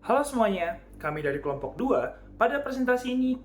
Halo semuanya, kami dari kelompok 2. Pada presentasi ini,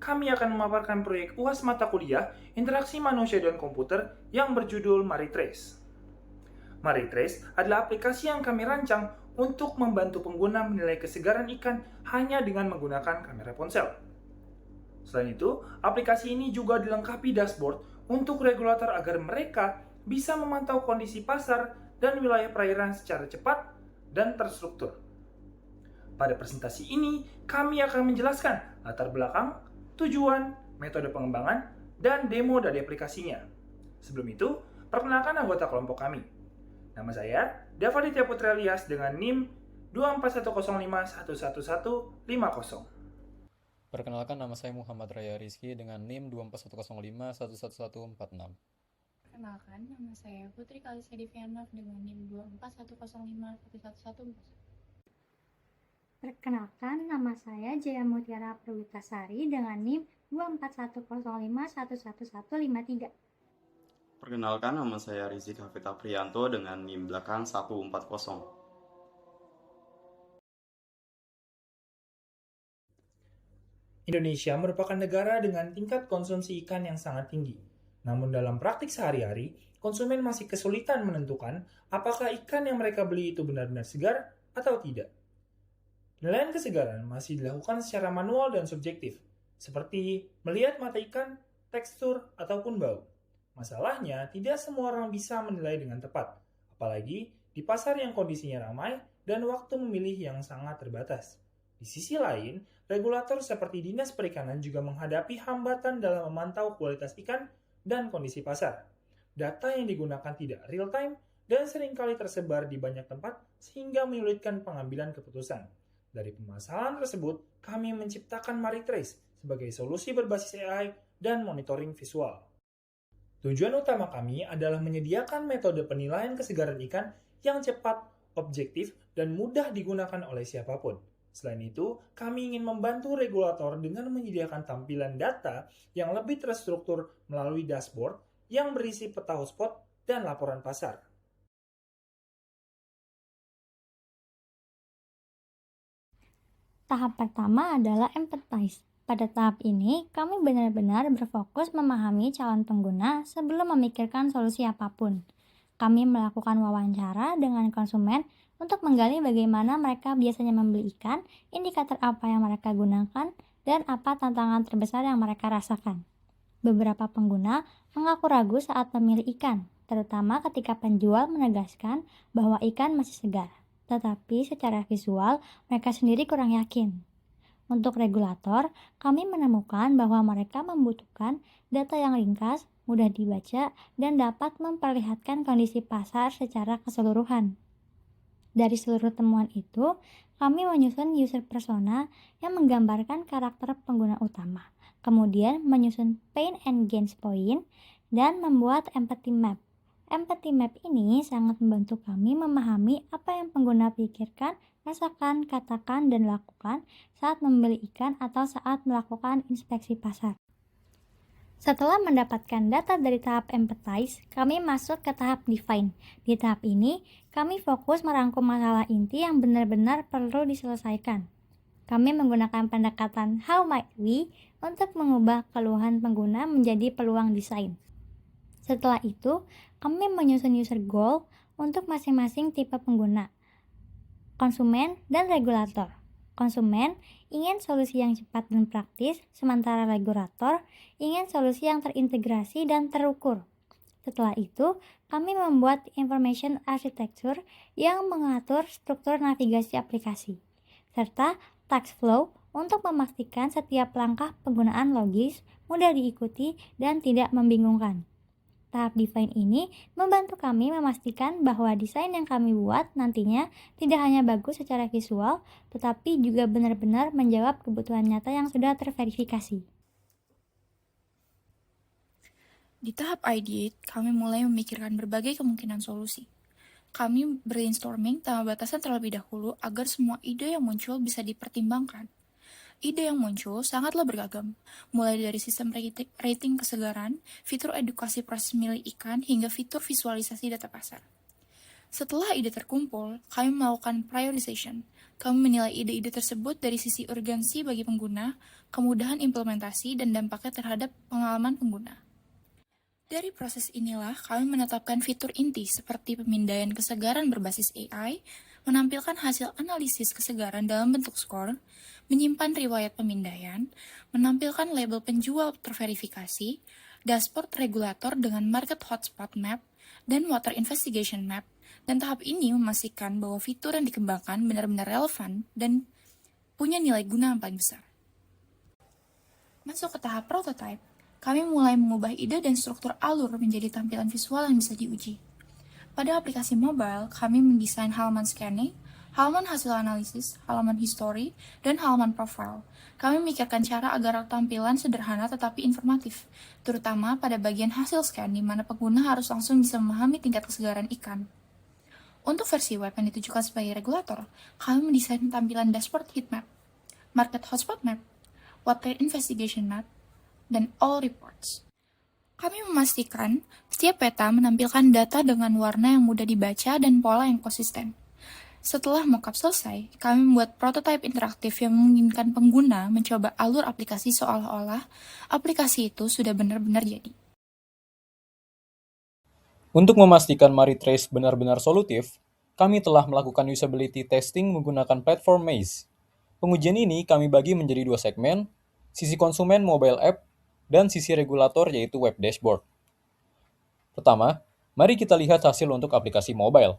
kami akan memaparkan proyek UAS mata kuliah Interaksi Manusia dan Komputer yang berjudul MariTrace. MariTrace adalah aplikasi yang kami rancang untuk membantu pengguna menilai kesegaran ikan hanya dengan menggunakan kamera ponsel. Selain itu, aplikasi ini juga dilengkapi dashboard untuk regulator agar mereka bisa memantau kondisi pasar dan wilayah perairan secara cepat dan terstruktur. Pada presentasi ini, kami akan menjelaskan latar belakang, tujuan, metode pengembangan, dan demo dari aplikasinya. Sebelum itu, perkenalkan anggota kelompok kami. Nama saya Dava Ditya Putra Elias dengan NIM 24105111150. Perkenalkan, nama saya Muhammad Raya Rizky dengan NIM 24105111146. Perkenalkan, nama saya Putri Kalisa Divianov dengan NIM 24105111141. Perkenalkan, nama saya Jaya Mutiara Perwitasari dengan NIM 24105111153. Perkenalkan, nama saya Rizik Hafid Aprianto dengan NIM belakang 140. Indonesia merupakan negara dengan tingkat konsumsi ikan yang sangat tinggi. Namun dalam praktik sehari-hari, konsumen masih kesulitan menentukan apakah ikan yang mereka beli itu benar-benar segar atau tidak. Penilaian kesegaran masih dilakukan secara manual dan subjektif, seperti melihat mata ikan, tekstur, ataupun bau. Masalahnya, tidak semua orang bisa menilai dengan tepat, apalagi di pasar yang kondisinya ramai dan waktu memilih yang sangat terbatas. Di sisi lain, regulator seperti Dinas Perikanan juga menghadapi hambatan dalam memantau kualitas ikan dan kondisi pasar. Data yang digunakan tidak real-time dan seringkali tersebar di banyak tempat sehingga menyulitkan pengambilan keputusan. Dari permasalahan tersebut, kami menciptakan MariTrace sebagai solusi berbasis AI dan monitoring visual. Tujuan utama kami adalah menyediakan metode penilaian kesegaran ikan yang cepat, objektif, dan mudah digunakan oleh siapapun. Selain itu, kami ingin membantu regulator dengan menyediakan tampilan data yang lebih terstruktur melalui dashboard yang berisi peta hotspot dan laporan pasar. Tahap pertama adalah empathize. Pada tahap ini, kami benar-benar berfokus memahami calon pengguna sebelum memikirkan solusi apapun. Kami melakukan wawancara dengan konsumen untuk menggali bagaimana mereka biasanya membeli ikan, indikator apa yang mereka gunakan, dan apa tantangan terbesar yang mereka rasakan. Beberapa pengguna mengaku ragu saat memilih ikan, terutama ketika penjual menegaskan bahwa ikan masih segar. Tetapi secara visual, mereka sendiri kurang yakin. Untuk regulator, kami menemukan bahwa mereka membutuhkan data yang ringkas, mudah dibaca, dan dapat memperlihatkan kondisi pasar secara keseluruhan. Dari seluruh temuan itu, kami menyusun user persona yang menggambarkan karakter pengguna utama, kemudian menyusun pain and gains point, dan membuat empathy map. Empathy map ini sangat membantu kami memahami apa yang pengguna pikirkan, rasakan, katakan, dan lakukan saat membeli ikan atau saat melakukan inspeksi pasar. Setelah mendapatkan data dari tahap empathize, kami masuk ke tahap define. Di tahap ini, kami fokus merangkum masalah inti yang benar-benar perlu diselesaikan. Kami menggunakan pendekatan how might we untuk mengubah keluhan pengguna menjadi peluang desain. Setelah itu, kami menyusun user goal untuk masing-masing tipe pengguna, konsumen, dan regulator. Konsumen ingin solusi yang cepat dan praktis, sementara regulator ingin solusi yang terintegrasi dan terukur. Setelah itu, kami membuat information architecture yang mengatur struktur navigasi aplikasi, serta task flow untuk memastikan setiap langkah penggunaan logis, mudah diikuti, dan tidak membingungkan. Tahap define ini membantu kami memastikan bahwa desain yang kami buat nantinya tidak hanya bagus secara visual, tetapi juga benar-benar menjawab kebutuhan nyata yang sudah terverifikasi. Di tahap ideate, kami mulai memikirkan berbagai kemungkinan solusi. Kami brainstorming tanpa batasan terlebih dahulu agar semua ide yang muncul bisa dipertimbangkan. Ide yang muncul sangatlah beragam, mulai dari sistem rating kesegaran, fitur edukasi proses milih ikan, hingga fitur visualisasi data pasar. Setelah ide terkumpul, kami melakukan prioritization. Kami menilai ide-ide tersebut dari sisi urgensi bagi pengguna, kemudahan implementasi, dan dampaknya terhadap pengalaman pengguna. Dari proses inilah, kami menetapkan fitur inti seperti pemindaian kesegaran berbasis AI, menampilkan hasil analisis kesegaran dalam bentuk skor, menyimpan riwayat pemindaian, menampilkan label penjual terverifikasi, dashboard regulator dengan market hotspot map, dan water investigation map, dan tahap ini memastikan bahwa fitur yang dikembangkan benar-benar relevan dan punya nilai guna yang paling besar. Masuk ke tahap prototype, kami mulai mengubah ide dan struktur alur menjadi tampilan visual yang bisa diuji. Pada aplikasi mobile, kami mendesain halaman scanning, halaman hasil analisis, halaman history, dan halaman profile. Kami memikirkan cara agar tampilan sederhana tetapi informatif, terutama pada bagian hasil scan di mana pengguna harus langsung bisa memahami tingkat kesegaran ikan. Untuk versi web yang ditujukan sebagai regulator, kami mendesain tampilan dashboard heatmap, market hotspot map, water investigation map, dan all reports. Kami memastikan setiap peta menampilkan data dengan warna yang mudah dibaca dan pola yang konsisten. Setelah mockup selesai, kami membuat prototipe interaktif yang memungkinkan pengguna mencoba alur aplikasi seolah-olah aplikasi itu sudah benar-benar jadi. Untuk memastikan MariTrace benar-benar solutif, kami telah melakukan usability testing menggunakan platform Maze. Pengujian ini kami bagi menjadi 2 segmen, sisi konsumen mobile app dan sisi regulator yaitu web dashboard. Pertama, mari kita lihat hasil untuk aplikasi mobile.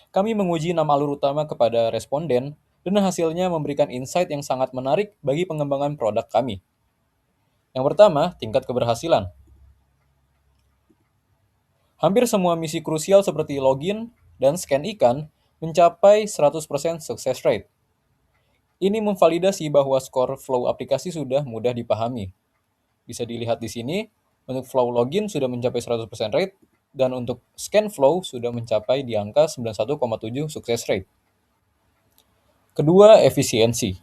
Kami menguji 6 alur utama kepada responden dan hasilnya memberikan insight yang sangat menarik bagi pengembangan produk kami. Yang pertama, tingkat keberhasilan. Hampir semua misi krusial seperti login dan scan ikan mencapai 100% success rate. Ini memvalidasi bahwa skor flow aplikasi sudah mudah dipahami. Bisa dilihat di sini, untuk flow login sudah mencapai 100% rate, dan untuk scan flow sudah mencapai di angka 91,7 success rate. Kedua, efisiensi.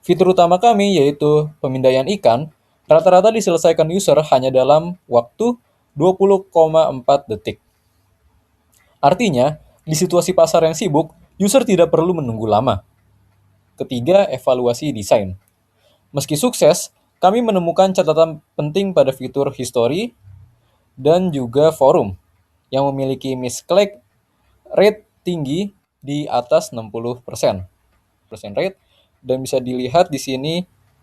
Fitur utama kami yaitu pemindaian ikan, rata-rata diselesaikan user hanya dalam waktu 20,4 detik. Artinya, di situasi pasar yang sibuk, user tidak perlu menunggu lama. Ketiga, evaluasi desain. Meski sukses, kami menemukan catatan penting pada fitur history dan juga forum yang memiliki misclick rate tinggi di atas 60% rate, dan bisa dilihat di sini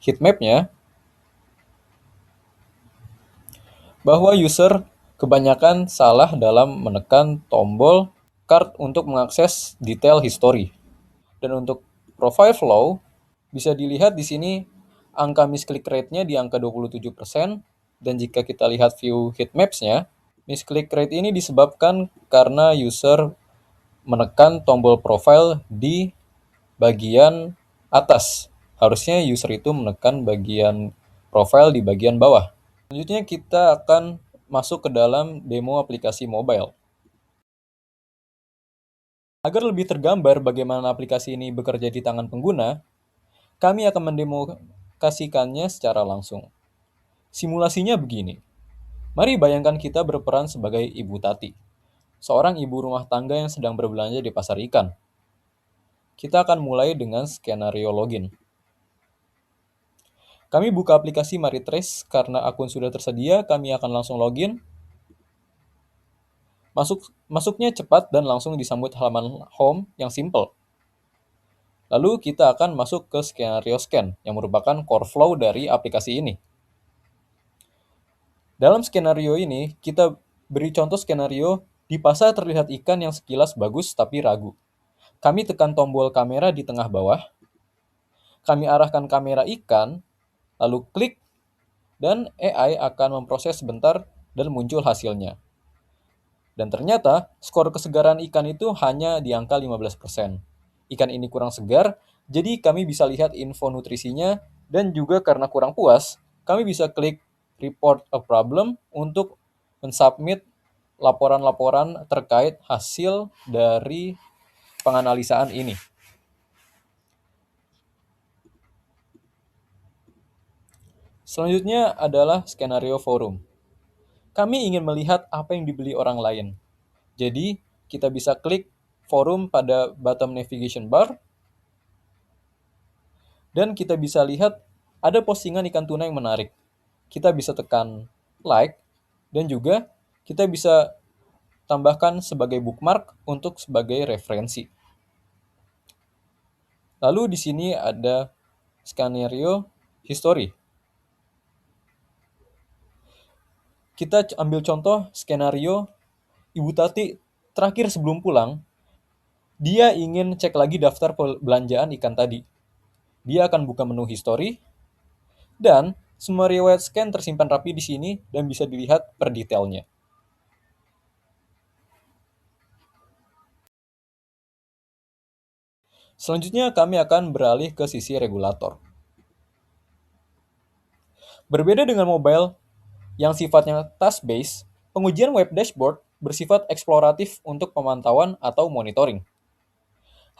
heatmap-nya bahwa user kebanyakan salah dalam menekan tombol card untuk mengakses detail history. Dan untuk profile flow, bisa dilihat di sini angka misclick rate-nya di angka 27%, dan jika kita lihat view heatmaps-nya, misclick rate ini disebabkan karena user menekan tombol profile di bagian atas. Harusnya user itu menekan bagian profile di bagian bawah. Selanjutnya kita akan masuk ke dalam demo aplikasi mobile. Agar lebih tergambar bagaimana aplikasi ini bekerja di tangan pengguna, kami akan mendemokrasikannya secara langsung. Simulasinya begini. Mari bayangkan kita berperan sebagai Ibu Tati, seorang ibu rumah tangga yang sedang berbelanja di pasar ikan. Kita akan mulai dengan skenario login. Kami buka aplikasi MariTrace karena akun sudah tersedia, kami akan langsung login. Masuknya cepat dan langsung disambut halaman home yang simple. Lalu kita akan masuk ke skenario scan, yang merupakan core flow dari aplikasi ini. Dalam skenario ini, kita beri contoh skenario di pasar terlihat ikan yang sekilas bagus tapi ragu. Kami tekan tombol kamera di tengah bawah, kami arahkan kamera ikan, lalu klik, dan AI akan memproses sebentar dan muncul hasilnya. Dan ternyata, skor kesegaran ikan itu hanya di angka 15%. Ikan ini kurang segar, jadi kami bisa lihat info nutrisinya, dan juga karena kurang puas, kami bisa klik report a problem untuk mensubmit laporan-laporan terkait hasil dari penganalisaan ini. Selanjutnya adalah skenario forum. Kami ingin melihat apa yang dibeli orang lain. Jadi, kita bisa klik forum pada bottom navigation bar, dan kita bisa lihat ada postingan ikan tuna yang menarik. Kita bisa tekan like, dan juga kita bisa tambahkan sebagai bookmark untuk sebagai referensi. Lalu di sini ada skenario history. Kita ambil contoh skenario Ibu Tati terakhir sebelum pulang, dia ingin cek lagi daftar belanjaan ikan tadi. Dia akan buka menu history, dan semua riwayat scan tersimpan rapi di sini dan bisa dilihat per detailnya. Selanjutnya kami akan beralih ke sisi regulator. Berbeda dengan mobile yang sifatnya task-based, pengujian web dashboard bersifat eksploratif untuk pemantauan atau monitoring.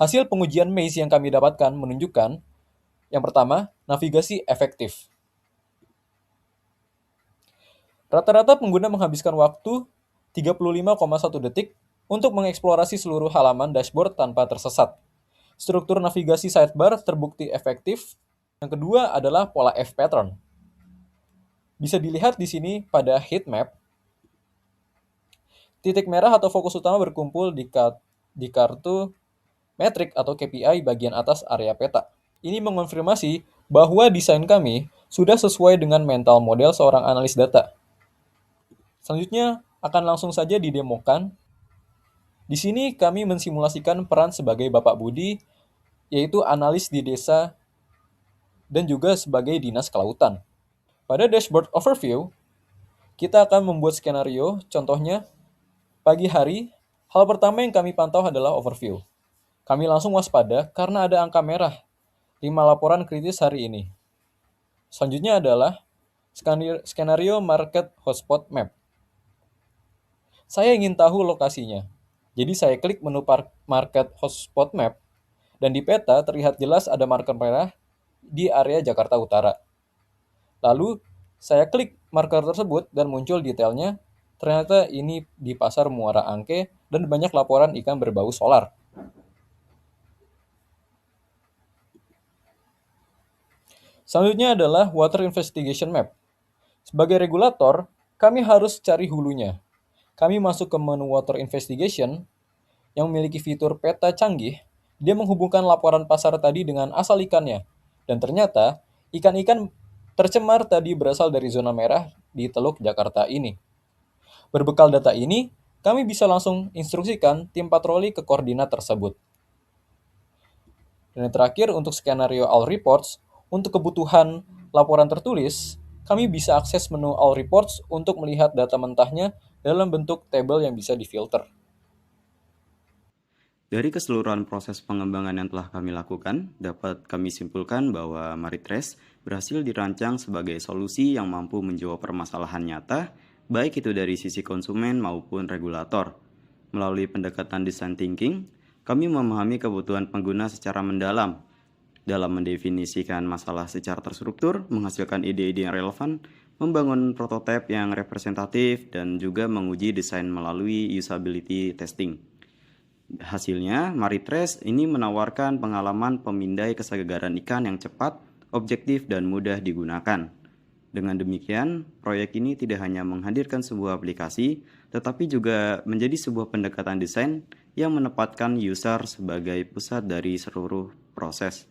Hasil pengujian Maze yang kami dapatkan menunjukkan, yang pertama, navigasi efektif. Rata-rata pengguna menghabiskan waktu 35,1 detik untuk mengeksplorasi seluruh halaman dashboard tanpa tersesat. Struktur navigasi sidebar terbukti efektif. Yang kedua adalah pola F pattern. Bisa dilihat di sini pada heat map. Titik merah atau fokus utama berkumpul di kartu metrik atau KPI bagian atas area peta. Ini mengonfirmasi bahwa desain kami sudah sesuai dengan mental model seorang analis data. Selanjutnya akan langsung saja didemokan. Di sini kami mensimulasikan peran sebagai Bapak Budi, yaitu analis di desa dan juga sebagai dinas kelautan. Pada dashboard overview, kita akan membuat skenario, contohnya pagi hari, hal pertama yang kami pantau adalah overview. Kami langsung waspada karena ada angka merah, 5 laporan kritis hari ini. Selanjutnya adalah skenario market hotspot map. Saya ingin tahu lokasinya. Jadi saya klik menu market hotspot map, dan di peta terlihat jelas ada marker merah di area Jakarta Utara. Lalu saya klik marker tersebut dan muncul detailnya. Ternyata ini di Pasar Muara Angke dan banyak laporan ikan berbau solar. Selanjutnya adalah water investigation map. Sebagai regulator, kami harus cari hulunya. Kami masuk ke menu water investigation yang memiliki fitur peta canggih. Dia menghubungkan laporan pasar tadi dengan asal ikannya. Dan ternyata, ikan-ikan tercemar tadi berasal dari zona merah di Teluk Jakarta ini. Berbekal data ini, kami bisa langsung instruksikan tim patroli ke koordinat tersebut. Dan yang terakhir, untuk skenario all reports, untuk kebutuhan laporan tertulis, kami bisa akses menu all reports untuk melihat data mentahnya dalam bentuk tabel yang bisa difilter. Dari keseluruhan proses pengembangan yang telah kami lakukan, dapat kami simpulkan bahwa Maritres berhasil dirancang sebagai solusi yang mampu menjawab permasalahan nyata, baik itu dari sisi konsumen maupun regulator. Melalui pendekatan design thinking, kami memahami kebutuhan pengguna secara mendalam, dalam mendefinisikan masalah secara terstruktur, menghasilkan ide-ide yang relevan, membangun prototipe yang representatif, dan juga menguji desain melalui usability testing. Hasilnya, Maritres ini menawarkan pengalaman pemindai kesegaran ikan yang cepat, objektif, dan mudah digunakan. Dengan demikian, proyek ini tidak hanya menghadirkan sebuah aplikasi, tetapi juga menjadi sebuah pendekatan desain yang menempatkan user sebagai pusat dari seluruh proses.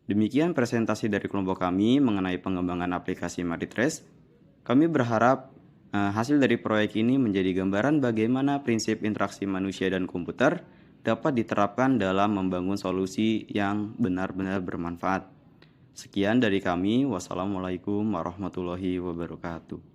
Demikian presentasi dari kelompok kami mengenai pengembangan aplikasi Maritres. Kami berharap hasil dari proyek ini menjadi gambaran bagaimana prinsip interaksi manusia dan komputer dapat diterapkan dalam membangun solusi yang benar-benar bermanfaat. Sekian dari kami. Wassalamualaikum warahmatullahi wabarakatuh.